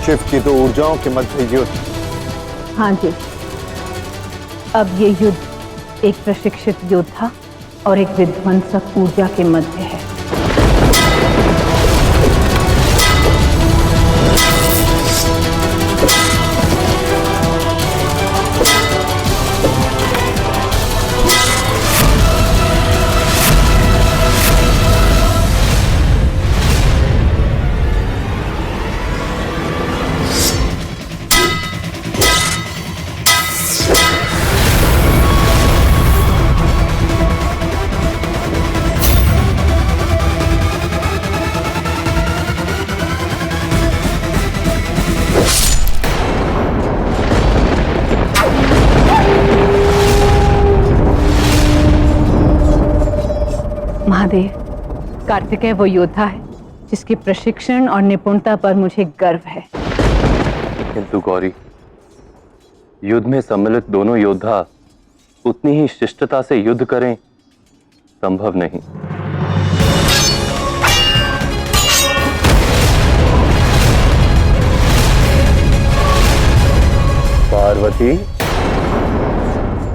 शिव की दो ऊर्जाओं के मध्य युद्ध। हाँ जी, अब ये युद्ध एक प्रशिक्षित योद्धा और एक विध्वंसक ऊर्जा के मध्य है। महादेव, कार्तिकेय वो योद्धा है जिसके प्रशिक्षण और निपुणता पर मुझे गर्व है। किंतु गौरी, युद्ध में सम्मिलित दोनों योद्धा उतनी ही शिष्टता से युद्ध करें संभव नहीं। पार्वती,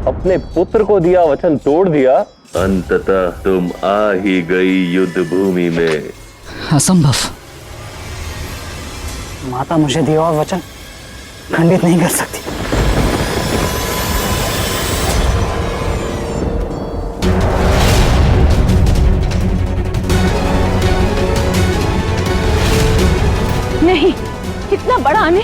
अपने पुत्र को दिया वचन तोड़ दिया, अंततः तुम आ ही गई युद्ध भूमि में। असंभव। माता मुझे दिया हुआ वचन खंडित नहीं कर सकती। नहीं, कितना बड़ा आने।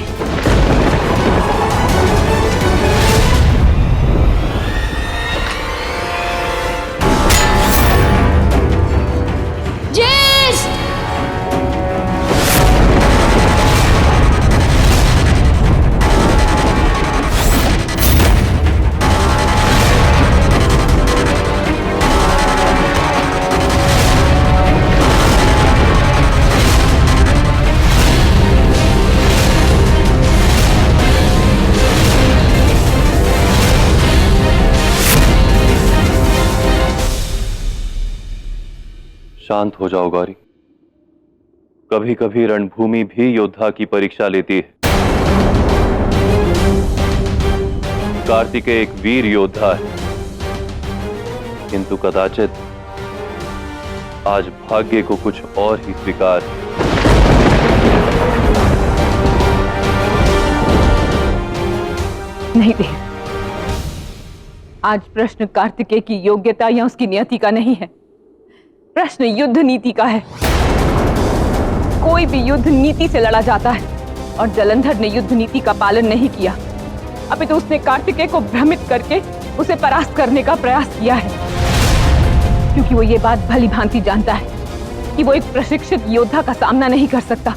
शांत हो जाओ गौरी। कभी कभी रणभूमि भी योद्धा की परीक्षा लेती है। कार्तिकेय एक वीर योद्धा है, किंतु कदाचित आज भाग्य को कुछ और ही स्वीकार है। नहीं देव, आज प्रश्न कार्तिकेय की योग्यता या उसकी नियति का नहीं है, प्रश्न युद्ध नीति का है। कोई भी युद्ध नीति से लड़ा जाता है और जलंधर ने युद्ध नीति का पालन नहीं किया। अभी तो उसने कार्तिकेय को भ्रमित करके उसे परास्त करने का प्रयास किया है, क्योंकि वो ये बात भली भांति जानता है कि वो एक प्रशिक्षित योद्धा का सामना नहीं कर सकता।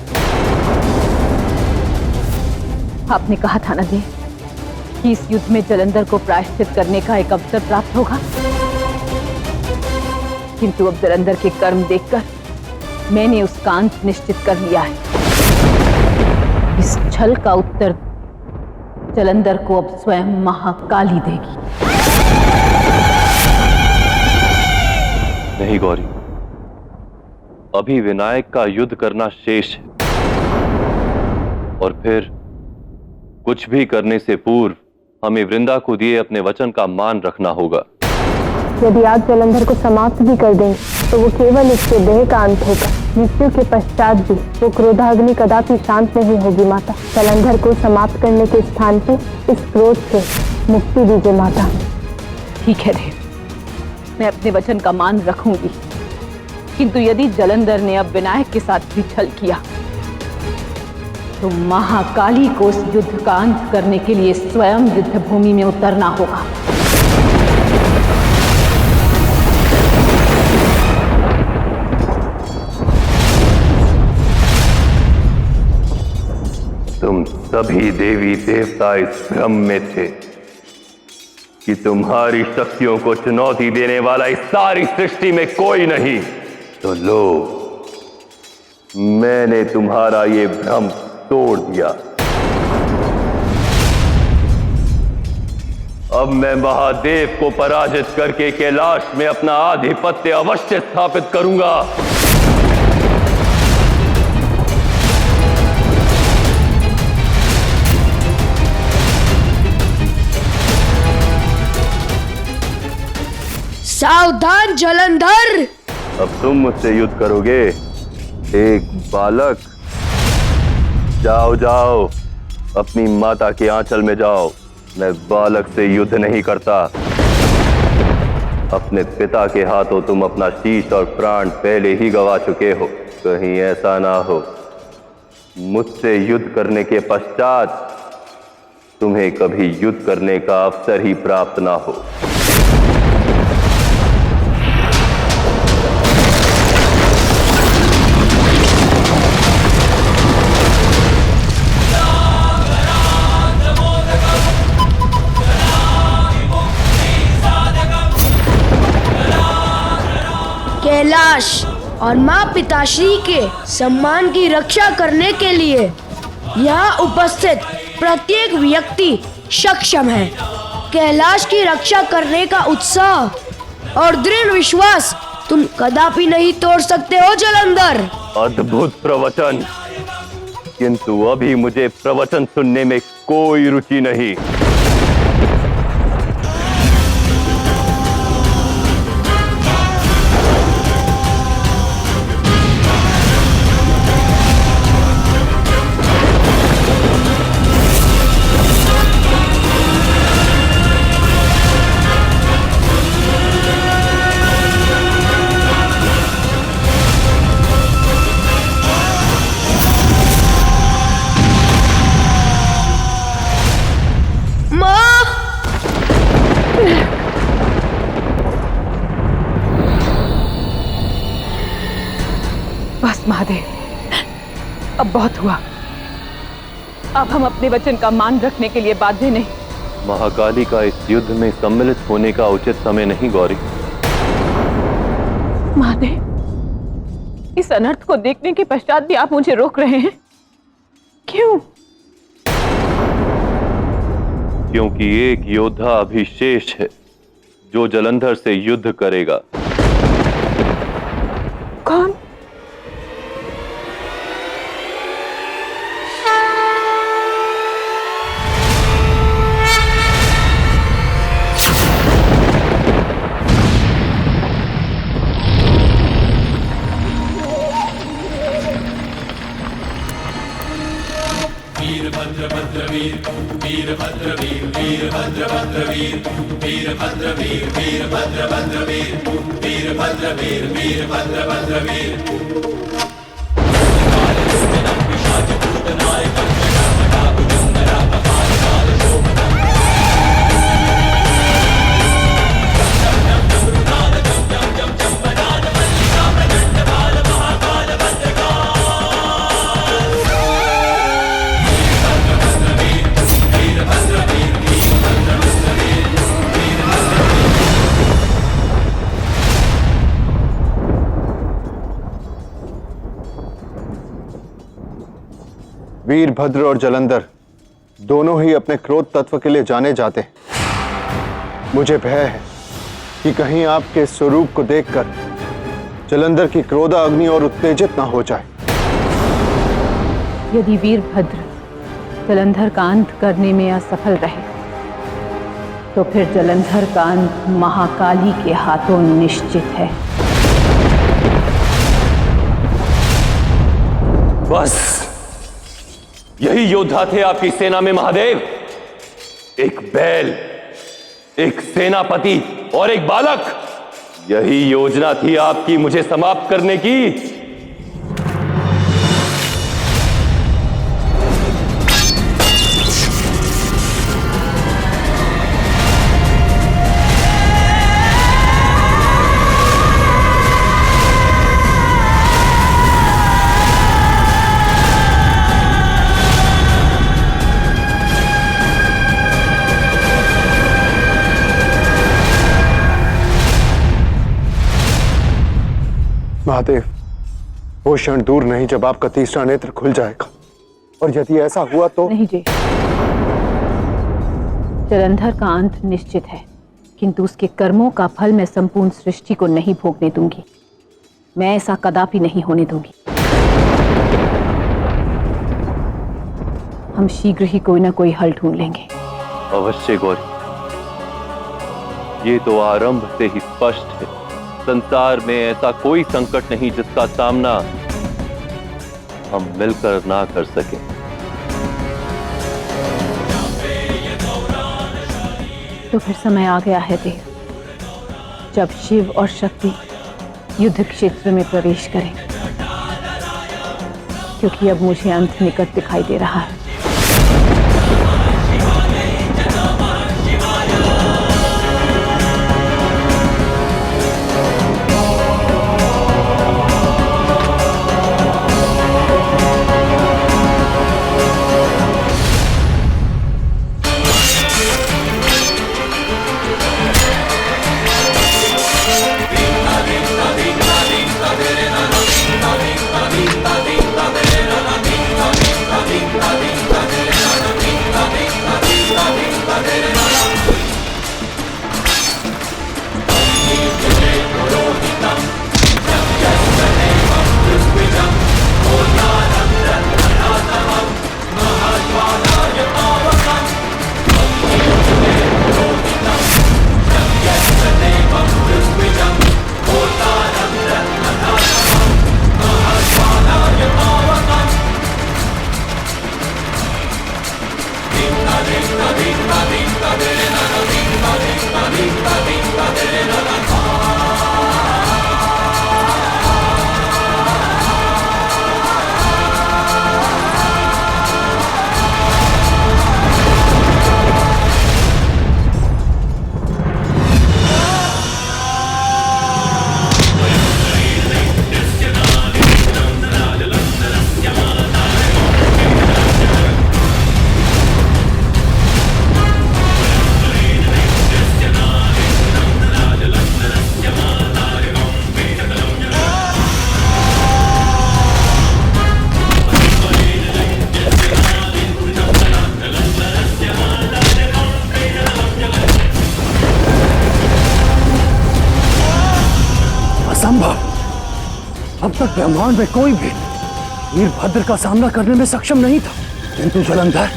आपने कहा था ना देव कि इस युद्ध में जलंधर को प्रायश्चित करने का एक अवसर प्राप्त होगा, किंतु अब जलंधर के कर्म देखकर मैंने उसका अंत निश्चित कर लिया है। इस छल का उत्तर जलंधर को अब स्वयं महाकाली देगी। नहीं गौरी, अभी विनायक का युद्ध करना शेष है, और फिर कुछ भी करने से पूर्व हमें वृंदा को दिए अपने वचन का मान रखना होगा। यदि आज जलंधर को समाप्त भी कर देंगे तो वो केवल इसके देह का अंत होगा। मृत्यु के पश्चात भी वो क्रोधाग्नि कदापि शांत नहीं होगी माता। जलंधर को समाप्त करने के स्थान पे इस क्रोध से मुक्ति दीजिए माता। ठीक है देव, मैं अपने वचन का मान रखूंगी, किंतु यदि जलंधर ने अब विनायक के साथ भी छल किया तो महाकाली को उस युद्ध का अंत करने के लिए स्वयं युद्ध भूमि में उतरना होगा। तुम सभी देवी देवता इस भ्रम में थे कि तुम्हारी शक्तियों को चुनौती देने वाला इस सारी सृष्टि में कोई नहीं। तो लो, मैंने तुम्हारा ये भ्रम तोड़ दिया। अब मैं महादेव को पराजित करके कैलाश में अपना आधिपत्य अवश्य स्थापित करूंगा। सावधान जलंधर। अब तुम मुझसे युद्ध करोगे, एक बालक। जाओ जाओ, अपनी माता के आंचल में जाओ। मैं बालक से युद्ध नहीं करता। अपने पिता के हाथों तुम अपना शीश और प्राण पहले ही गवा चुके हो। कहीं ऐसा ना हो मुझसे युद्ध करने के पश्चात तुम्हें कभी युद्ध करने का अवसर ही प्राप्त ना हो। कैलाश और माँ पिताश्री के सम्मान की रक्षा करने के लिए यहाँ उपस्थित प्रत्येक व्यक्ति सक्षम है। कैलाश की रक्षा करने का उत्साह और दृढ़ विश्वास तुम कदापि नहीं तोड़ सकते हो जलंधर। अद्भुत प्रवचन, किंतु अभी मुझे प्रवचन सुनने में कोई रुचि नहीं। बस महादेव, अब बहुत हुआ। अब हम अपने वचन का मान रखने के लिए बाध्य नहीं। महाकाली का इस युद्ध में सम्मिलित होने का उचित समय नहीं गौरी। महादेव, इस अनर्थ को देखने के पश्चात भी आप मुझे रोक रहे हैं, क्यों? क्योंकि एक योद्धा अभी शेष है जो जलंधर से युद्ध करेगा। कौन? वीरभद्र और जलंधर दोनों ही अपने क्रोध तत्व के लिए जाने जाते हैं। मुझे भय है कि कहीं आपके स्वरूप को देखकर जलंधर की क्रोधाग्नि और उत्तेजित ना हो जाए। यदि वीरभद्र जलंधर का अंत करने में असफल रहे तो फिर जलंधर का अंत महाकाली के हाथों निश्चित है। बस यही योद्धा थे आपकी सेना में महादेव। एक बैल, एक सेनापति और एक बालक। यही योजना थी आपकी मुझे समाप्त करने की। महादेव, वो क्षण दूर नहीं जब आपका तीसरा नेत्र खुल जाएगा, और यदि ऐसा हुआ तो नहीं जी, जलंधर का अंत निश्चित है, किंतु उसके कर्मों का फल मैं संपूर्ण सृष्टि को नहीं भोगने दूंगी। मैं ऐसा कदापि नहीं होने दूंगी। हम शीघ्र ही कोई ना कोई हल ढूंढ लेंगे। अवश्य गौरी, ये तो आरंभ से ही स्पष्ट है। संसार में ऐसा कोई संकट नहीं जिसका सामना हम मिलकर ना कर सके। तो फिर समय आ गया है देव, जब शिव और शक्ति युद्ध क्षेत्र में प्रवेश करें, क्योंकि अब मुझे अंत निकट दिखाई दे रहा है। अब तक ब्रह्मांड में कोई भी वीरभद्र का सामना करने में सक्षम नहीं था, किंतु जलंधर,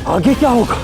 आगे क्या होगा?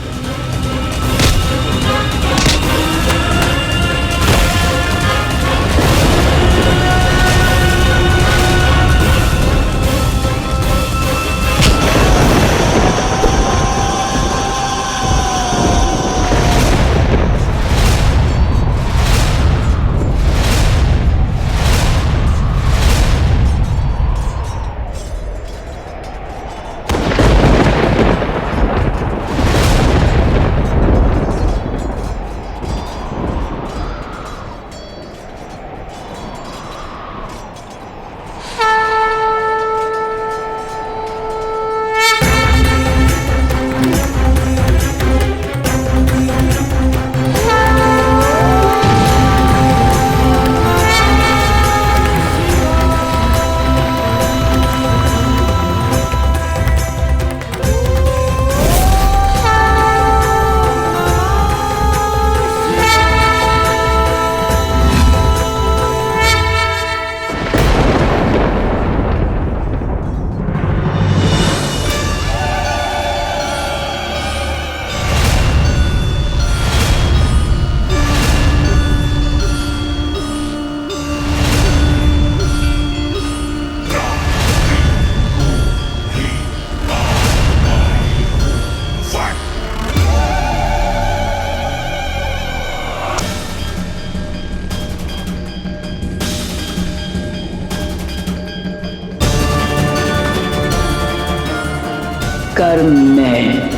कर्म में,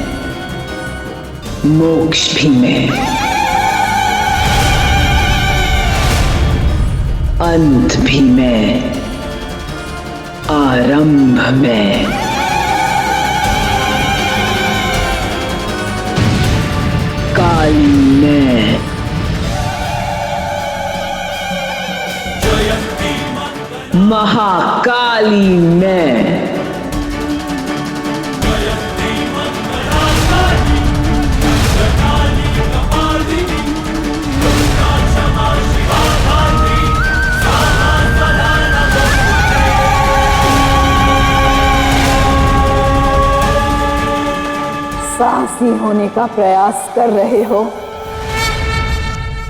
मोक्ष भी में, अंत भी में, आरंभ में, काली में, महाकाली में, साहसी होने का प्रयास कर रहे हो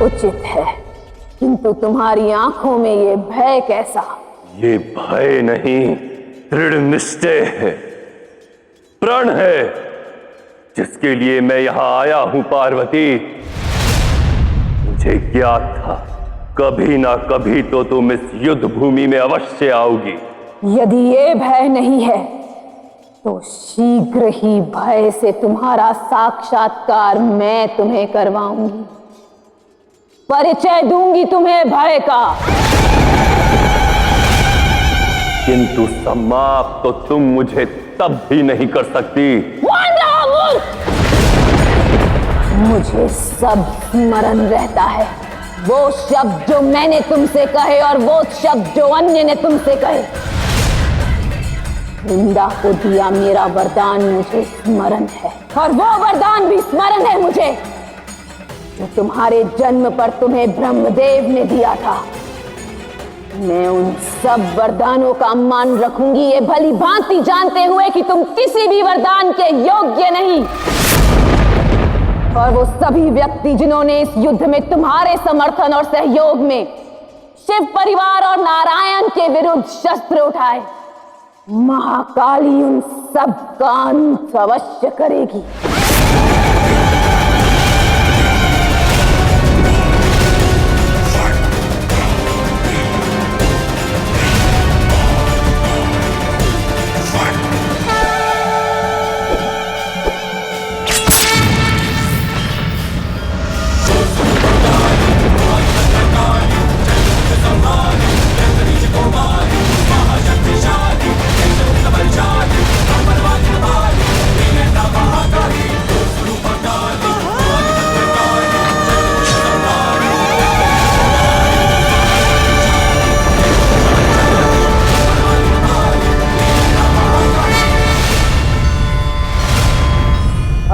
उचित है, किंतु तुम्हारी आंखों में ये भय कैसा? ये भय नहीं, दृढ़ निश्चय है, प्रण है, जिसके लिए मैं यहां आया हूं पार्वती। मुझे ज्ञात था कभी ना कभी तो तुम इस युद्ध भूमि में अवश्य आओगी। यदि ये भय नहीं है तो शीघ्र ही भय से तुम्हारा साक्षात्कार मैं तुम्हें करवाऊंगी। परिचय दूंगी तुम्हें भय का। किंतु समाप्त तो तुम मुझे तब भी नहीं कर सकती। मुझे सब स्मरण रहता है, वो शब्द जो मैंने तुमसे कहे और वो शब्द जो अन्य ने तुमसे कहे। वृंदा को दिया मेरा वरदान मुझे स्मरण है, और वो वरदान भी स्मरण है मुझे जो तुम्हारे जन्म पर तुम्हें ब्रह्मदेव ने दिया था। मैं उन सब वरदानों का मान रखूंगी, ये भली भांति जानते हुए कि तुम किसी भी वरदान के योग्य नहीं। और वो सभी व्यक्ति जिन्होंने इस युद्ध में तुम्हारे समर्थन और सहयोग में शिव परिवार और नारायण के विरुद्ध शस्त्र उठाए, महाकाली उन सब का अंत अवश्य करेगी।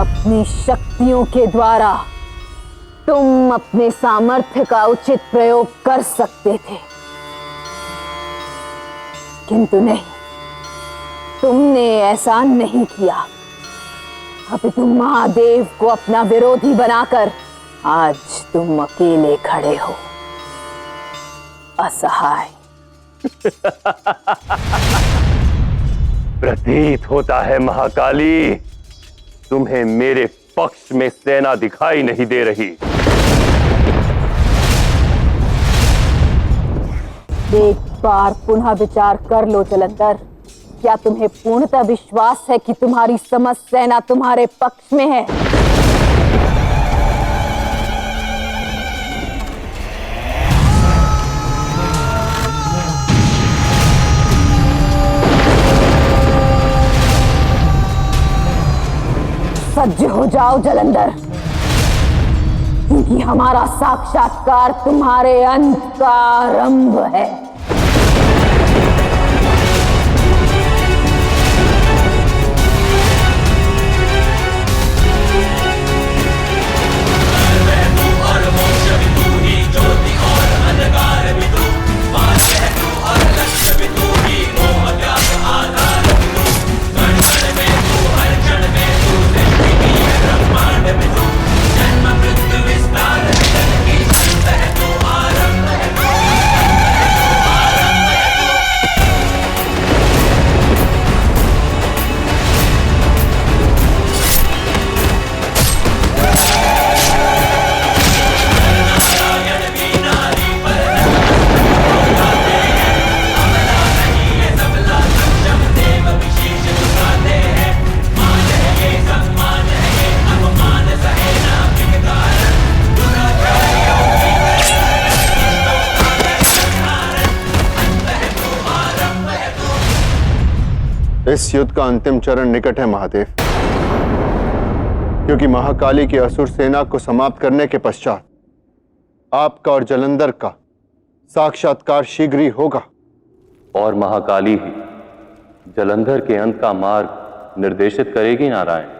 अपनी शक्तियों के द्वारा तुम अपने सामर्थ्य का उचित प्रयोग कर सकते थे, किंतु नहीं, तुमने ऐसा नहीं किया। अब तुम महादेव को अपना विरोधी बनाकर आज तुम अकेले खड़े हो, असहाय। प्रतीत होता है महाकाली, तुम्हें मेरे पक्ष में सेना दिखाई नहीं दे रही। एक बार पुनः विचार कर लो जलंधर, क्या तुम्हें पूर्णतः विश्वास है कि तुम्हारी समस्त सेना तुम्हारे पक्ष में है? सज्ज हो जाओ जलंधर, क्योंकि हमारा साक्षात्कार तुम्हारे अंत का आरंभ है। इस युद्ध का अंतिम चरण निकट है महादेव, क्योंकि महाकाली की असुर सेना को समाप्त करने के पश्चात आपका और जलंधर का साक्षात्कार शीघ्र ही होगा। और महाकाली ही जलंधर के अंत का मार्ग निर्देशित करेगी नारायण।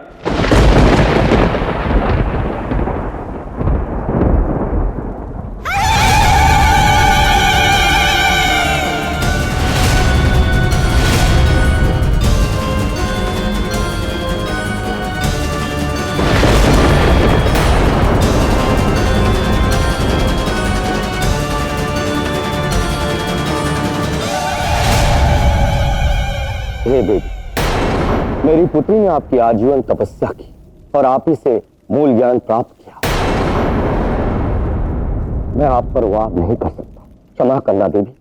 हे देवी, मेरी पुत्री ने आपकी आजीवन तपस्या की और आप ही से मूल ज्ञान प्राप्त किया। मैं आप पर वाद नहीं कर सकता, क्षमा करना देवी,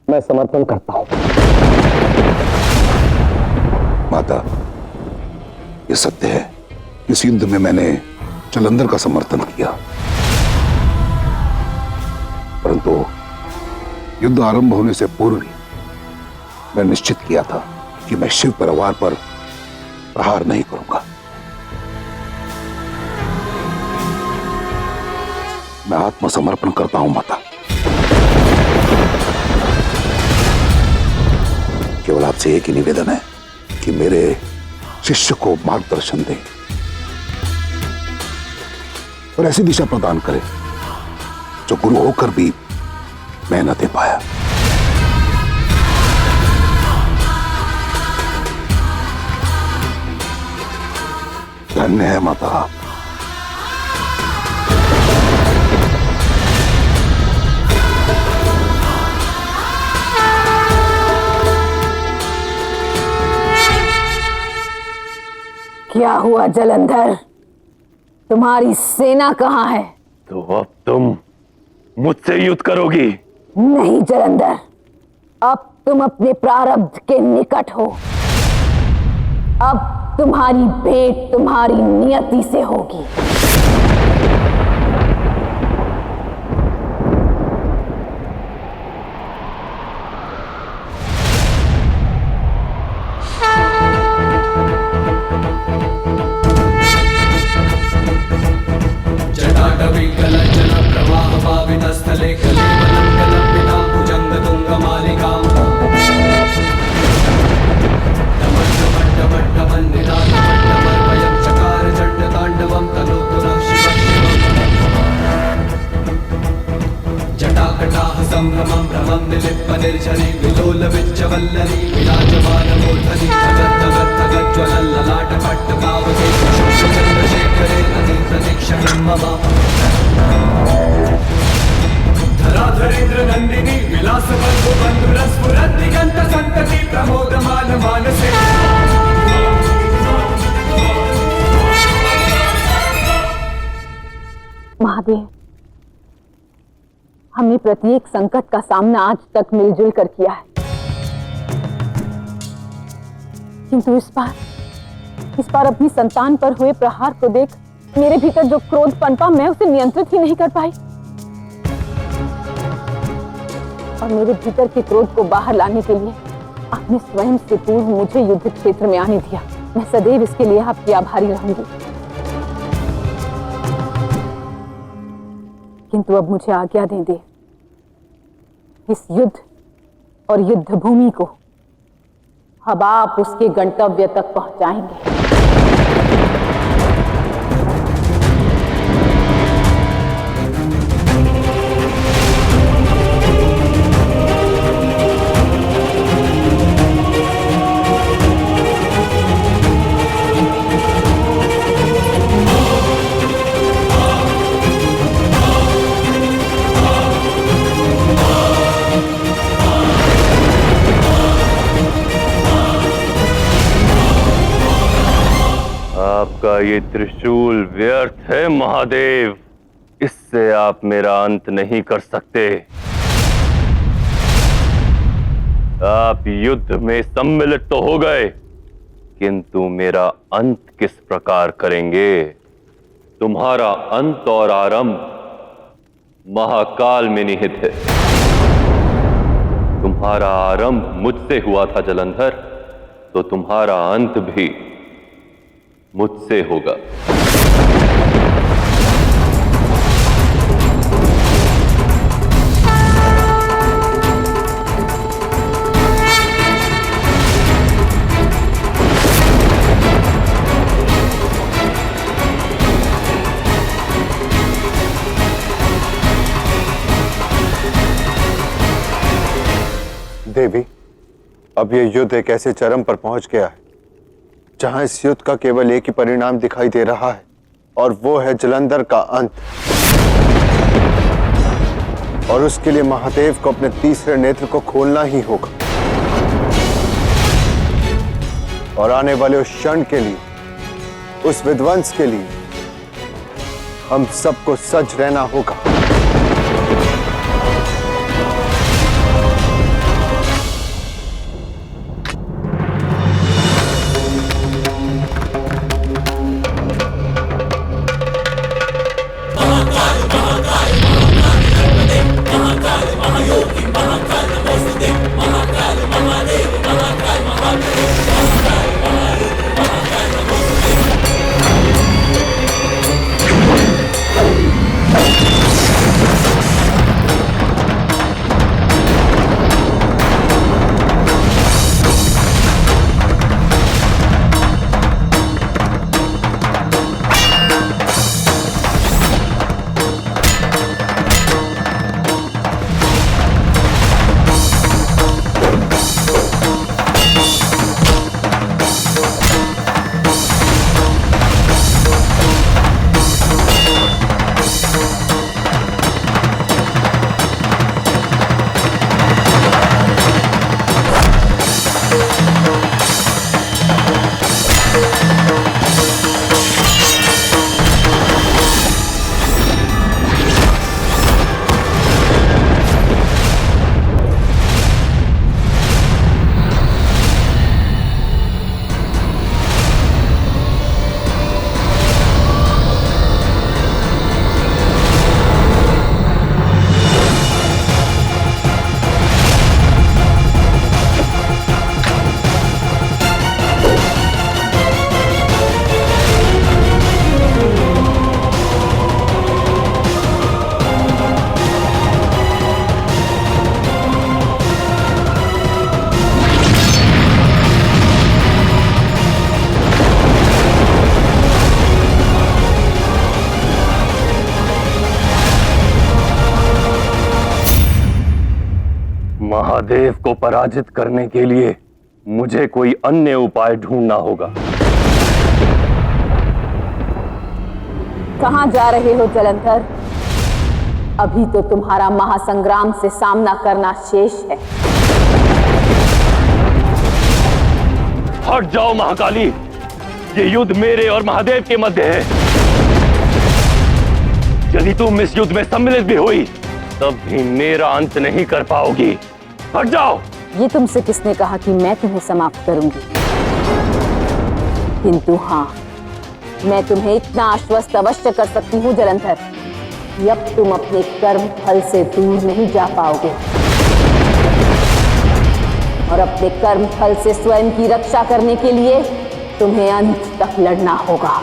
मैं समर्पण करता हूं। माता, ये सत्य है, इस युद्ध में मैंने जलंधर का समर्थन किया, परंतु युद्ध आरंभ होने से पूर्व ही मैं निश्चित किया था कि मैं शिव परिवार पर प्रहार नहीं करूंगा। मैं आत्मसमर्पण करता हूं माता। केवल आपसे एक ही निवेदन है कि मेरे शिष्य को मार्गदर्शन दें और ऐसी दिशा प्रदान करें जो गुरु होकर भी मैं न दे पाया। धन्य है माता आप। क्या हुआ जलंधर, तुम्हारी सेना कहाँ है? तो अब तुम मुझसे युद्ध करोगी? नहीं जलंधर, अब तुम अपने प्रारब्ध के निकट हो। अब तुम्हारी भेंट तुम्हारी नियति से होगी। स्थले कलेवलं कलम्बितां भुजङ्गतुङ्गमालिकां डमड्डमड्डमड्डमन्निनादमड्डमर्वयं चकार चण्डताण्डवं तनोतु नः शिवः जटाकटाः सम्भ्रमं भ्रमं निलिप्पनिर्झरी विलोलविच्चवल्लरी विराजमानमूर्धनि धगद्धगद्धगज्ज्वलल्ललाटपट्टपावके शुक्लचन्द्रशेखरे अतीतनिक्षणं मम धराधरेन्द्र नंदिनी विलास बंधु बंधुरस्फुरत् दिगंत संतति प्रमोदमान मानसे। महादेव, हमने प्रत्येक संकट का सामना आज तक मिलजुल कर किया है, किंतु इस बार अपनी संतान पर हुए प्रहार को देख मेरे भीतर जो क्रोध पनपा, मैं उसे नियंत्रित ही नहीं कर पाई और मेरे भीतर के क्रोध को बाहर लाने के लिए आपने स्वयं से पूर्व मुझे युद्ध क्षेत्र में आने दिया। मैं सदैव इसके लिए आपकी आभारी रहूंगी। किंतु अब मुझे आज्ञा दे इस युद्ध और युद्ध भूमि को अब आप उसके गंतव्य तक पहुंचाएंगे। आपका ये त्रिशूल व्यर्थ है महादेव, इससे आप मेरा अंत नहीं कर सकते। आप युद्ध में सम्मिलित तो हो गए, किंतु मेरा अंत किस प्रकार करेंगे? तुम्हारा अंत और आरंभ महाकाल में निहित है। तुम्हारा आरंभ मुझसे हुआ था जलंधर, तो तुम्हारा अंत भी मुझसे होगा। देवी, अब ये युद्ध एक ऐसे चरम पर पहुंच गया है जहां इस युद्ध का केवल एक ही परिणाम दिखाई दे रहा है, और वो है जलंधर का अंत। और उसके लिए महादेव को अपने तीसरे नेत्र को खोलना ही होगा। और आने वाले उस क्षण के लिए, उस विध्वंस के लिए हम सबको सज रहना होगा। महादेव को पराजित करने के लिए मुझे कोई अन्य उपाय ढूंढना होगा। कहां जा रहे हो जलंधर? अभी तो तुम्हारा महासंग्राम से सामना करना शेष है। हट जाओ महाकाली, ये युद्ध मेरे और महादेव के मध्य है। यदि तुम इस युद्ध में सम्मिलित भी हुई तब भी मेरा अंत नहीं कर पाओगी। हट जाओ। ये तुमसे किसने कहा कि मैं तुम्हें समाप्त करूंगी? किंतु हाँ, मैं तुम्हें इतना आश्वस्त अवश्य कर सकती हूँ जलंधर, अब तुम अपने कर्म फल से दूर नहीं जा पाओगे और अपने कर्म फल से स्वयं की रक्षा करने के लिए तुम्हें अंत तक लड़ना होगा।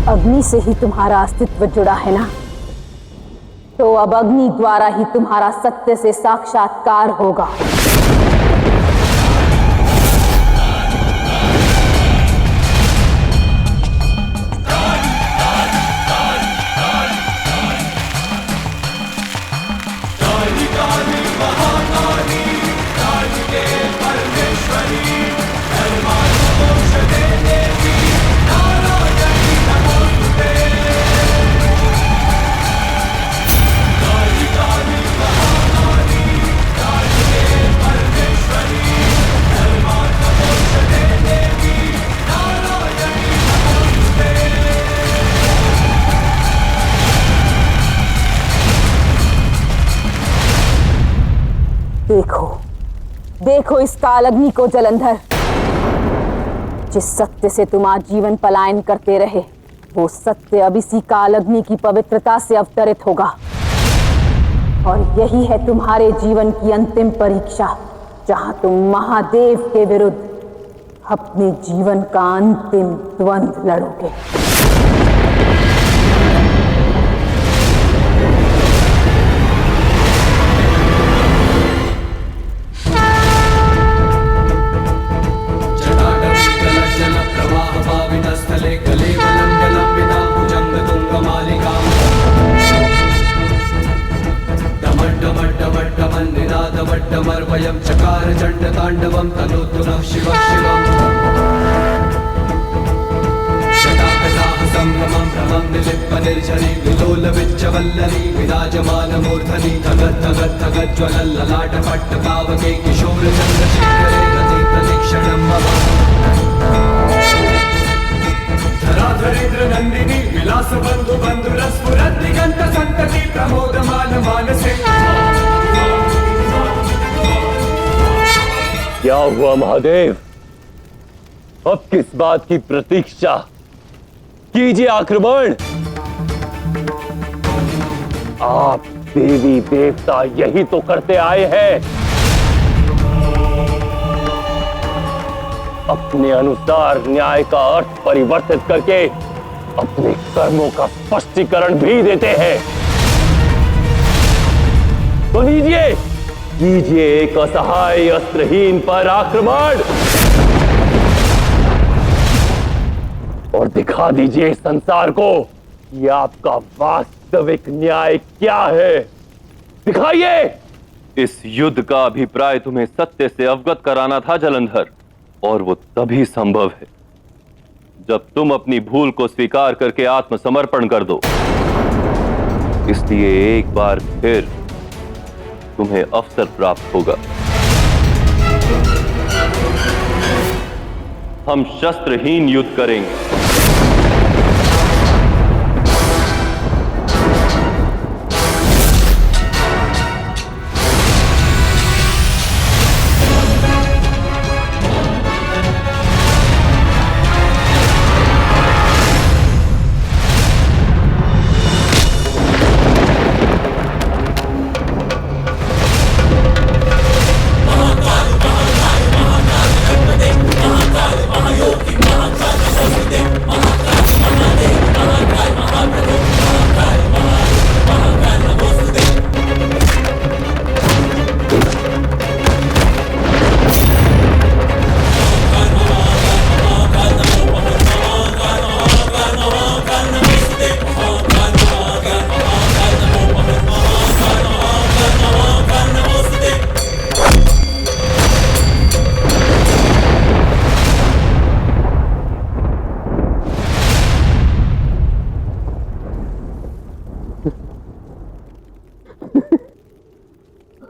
अग्नि से ही तुम्हारा अस्तित्व जुड़ा है ना, तो अब अग्नि द्वारा ही तुम्हारा सत्य से साक्षात्कार होगा। देखो, देखो इस काल अग्नि को जलंधर। जिस सत्य से तुम आजीवन पलायन करते रहे, वो सत्य अब इसी काल अग्नि की पवित्रता से अवतरित होगा। और यही है तुम्हारे जीवन की अंतिम परीक्षा, जहां तुम महादेव के विरुद्ध अपने जीवन का अंतिम द्वंद्व लड़ोगे। वयं चकार चण्डताण्डवं तनोतु नः शिवः शिवम् शताकटाः सम्भ्रमं भ्रमं निलिप्य निर्झरी विलोल विच्चवल्लरी विराजमान मूर्धनि धगत् धगत् धगत् ज्वलल् ललाट पट्ट पावके किशोर चन्द्रशेखरे रति प्रतीक्षणं मम धराधरेन्द्र नंदिनी विलास बंधु बंधुरस्फुरत् दिगंत संतति प्रमोदमान मानसे। क्या हुआ महादेव? अब किस बात की प्रतीक्षा? कीजिए आक्रमण। आप देवी देवता यही तो करते आए हैं, अपने अनुसार न्याय का अर्थ परिवर्तित करके अपने कर्मों का स्पष्टीकरण भी देते हैं। तो कीजिए एक असहाय अस्त्रहीन पर आक्रमण और दिखा दीजिए संसार को कि आपका वास्तविक न्याय क्या है। दिखाइए। इस युद्ध का अभिप्राय तुम्हें सत्य से अवगत कराना था जलंधर, और वो तभी संभव है जब तुम अपनी भूल को स्वीकार करके आत्मसमर्पण कर दो। इसलिए एक बार फिर तुम्हें अवसर प्राप्त होगा। हम शस्त्रहीन युद्ध करेंगे।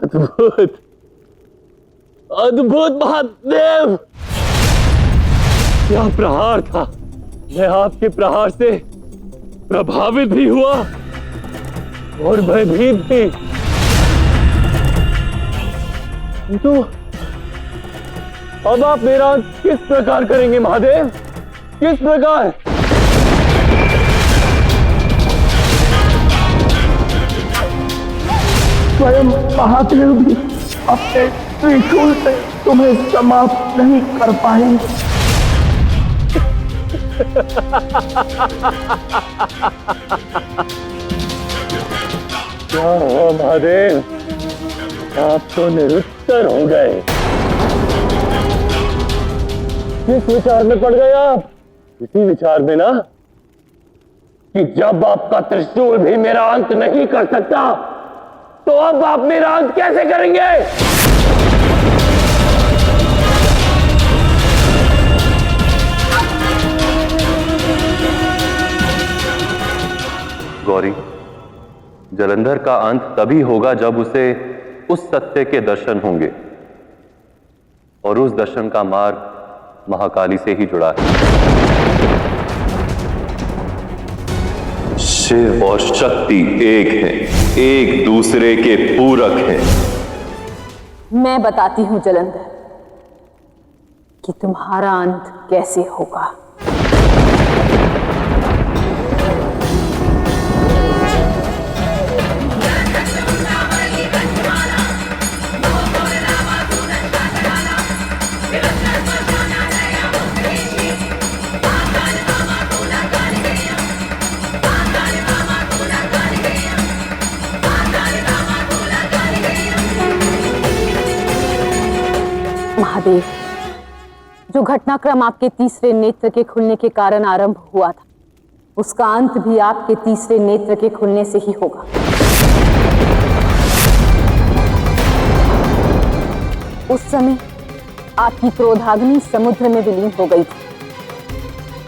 अद्भुत, अद्भुत महादेव! क्या प्रहार था! मैं आपके प्रहार से प्रभावित भी हुआ और भयभीत भी। तो अब आप मेरा किस प्रकार करेंगे महादेव? किस प्रकार? स्वयं महादेव भी अपने त्रिशूल से तुम्हें समाप्त नहीं कर पाएंगे। क्या हुआ महादेव? आप तो निरुत्तर हो गए। किस विचार में पड़ गए आप? इसी विचार में ना कि जब आपका त्रिशूल भी मेरा अंत नहीं कर सकता, तो अब आप मेरा अंत कैसे करेंगे? गौरी, जलंधर का अंत तभी होगा जब उसे उस सत्य के दर्शन होंगे, और उस दर्शन का मार्ग महाकाली से ही जुड़ा है। शिव और शक्ति एक हैं, एक दूसरे के पूरक हैं। मैं बताती हूं जलंधर कि तुम्हारा अंत कैसे होगा। महादेव, जो घटनाक्रम आपके तीसरे नेत्र के खुलने के कारण आरंभ हुआ था, उसका अंत भी आपके तीसरे नेत्र के खुलने से ही होगा। उस समय आपकी क्रोधाग्नि समुद्र में विलीन हो गई थी,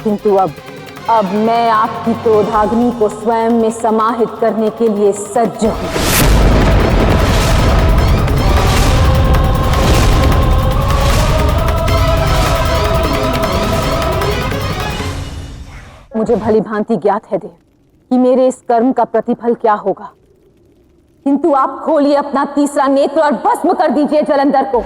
किंतु अब अब मैं आपकी क्रोधाग्नि को स्वयं में समाहित करने के लिए सज्ज हूं। मुझे भली भांति ज्ञात है देव कि मेरे इस कर्म का प्रतिफल क्या होगा, किंतु आप खोलिए अपना तीसरा नेत्र और भस्म कर दीजिए जलंधर को।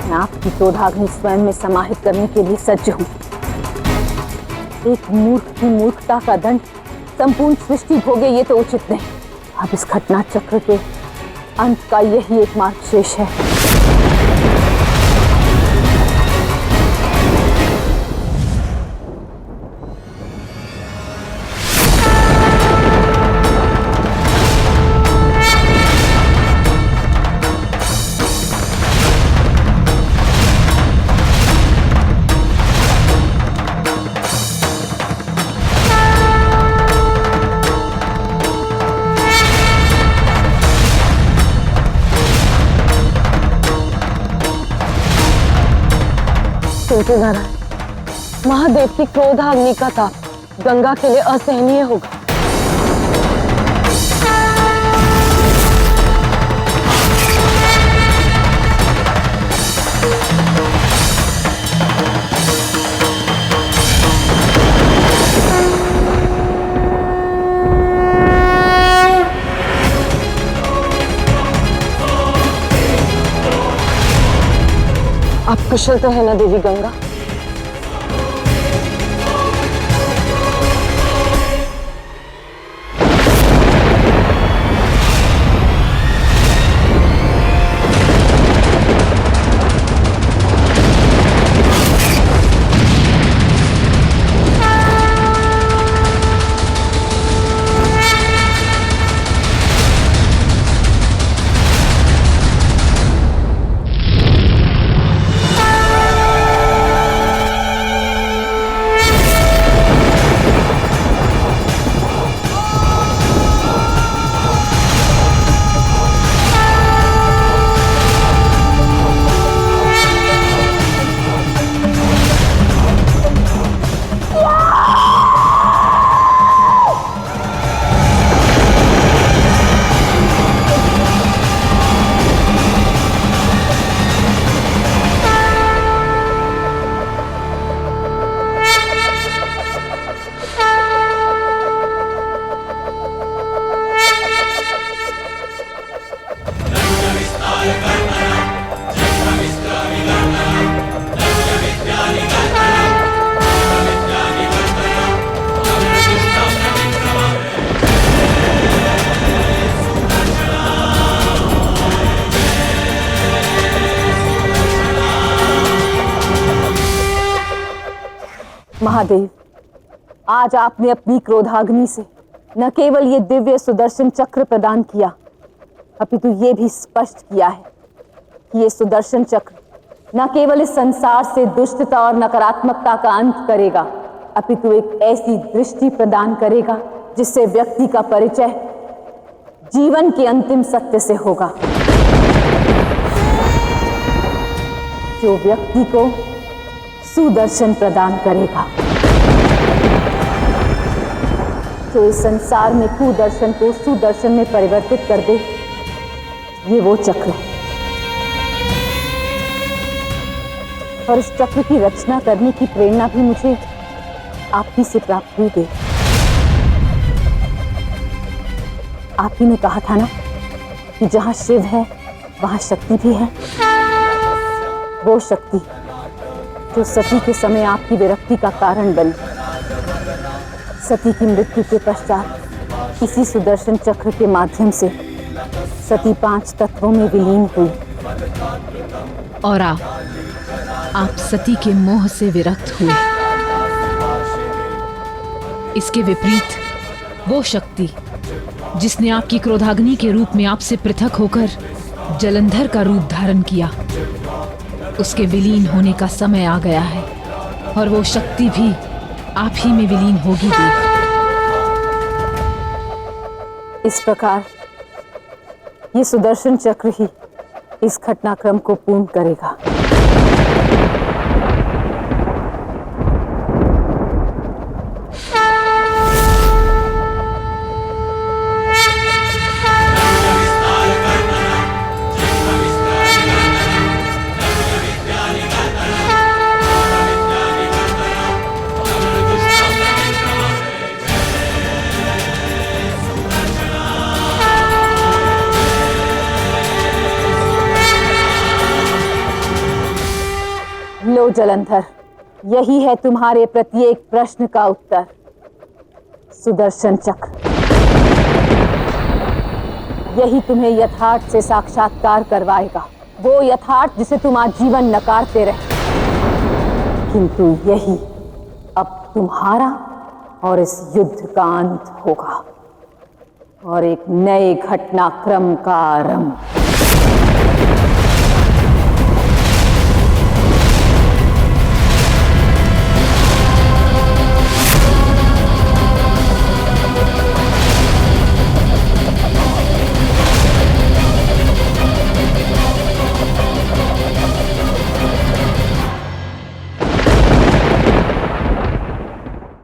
मैं आपकी क्रोधाग्नि स्वयं में समाहित करने के लिए सज्ज हूं। एक मूर्ख की मूर्खता का दंड संपूर्ण सृष्टि भोगे ये तो उचित नहीं। अब इस घटना चक्र के अंत का यही एक मार्ग शेष है। नारायण, महादेव की क्रोधाग्नि का ताप गंगा के लिए असहनीय होगा। आप कुशल तो है ना देवी गंगा? महादेव, आज आपने अपनी क्रोधाग्नि से न केवल ये दिव्य सुदर्शन चक्र प्रदान किया, अपितु ये भी स्पष्ट किया है कि ये सुदर्शन चक्र न केवल इस संसार से दुष्टता और नकारात्मकता का अंत करेगा, अपितु एक ऐसी दृष्टि प्रदान करेगा जिससे व्यक्ति का परिचय जीवन के अंतिम सत्य से होगा, जो व्यक्ति को सुदर्शन प्रदान करेगा, जो इस संसार में कुदर्शन को सुदर्शन में परिवर्तित कर दे। ये वो चक्र है और इस चक्र की रचना करने की प्रेरणा भी मुझे आप ही से प्राप्त हुई थी। आप ही ने कहा था ना कि जहां शिव है वहां शक्ति भी है। वो शक्ति जो सती के समय आपकी विरक्ति का कारण बनी, सती की मृत्यु के पश्चात इसी सुदर्शन चक्र के माध्यम से सती 5 तत्वों में विलीन हुई और आप सती के मोह से विरक्त हुए। इसके विपरीत वो शक्ति जिसने आपकी क्रोधाग्नि के रूप में आपसे पृथक होकर जलंधर का रूप धारण किया, उसके विलीन होने का समय आ गया है और वो शक्ति भी आप ही में विलीन होगी देव। इस प्रकार ये सुदर्शन चक्र ही इस घटनाक्रम को पूर्ण करेगा। जलंधर, यही है तुम्हारे प्रत्येक प्रश्न का उत्तर। सुदर्शन चक्र, यही तुम्हें यथार्थ से साक्षात्कार करवाएगा, वो यथार्थ जिसे तुम आजीवन नकारते रहे। किंतु यही अब तुम्हारा और इस युद्ध का अंत होगा और एक नए घटनाक्रम का आरंभ।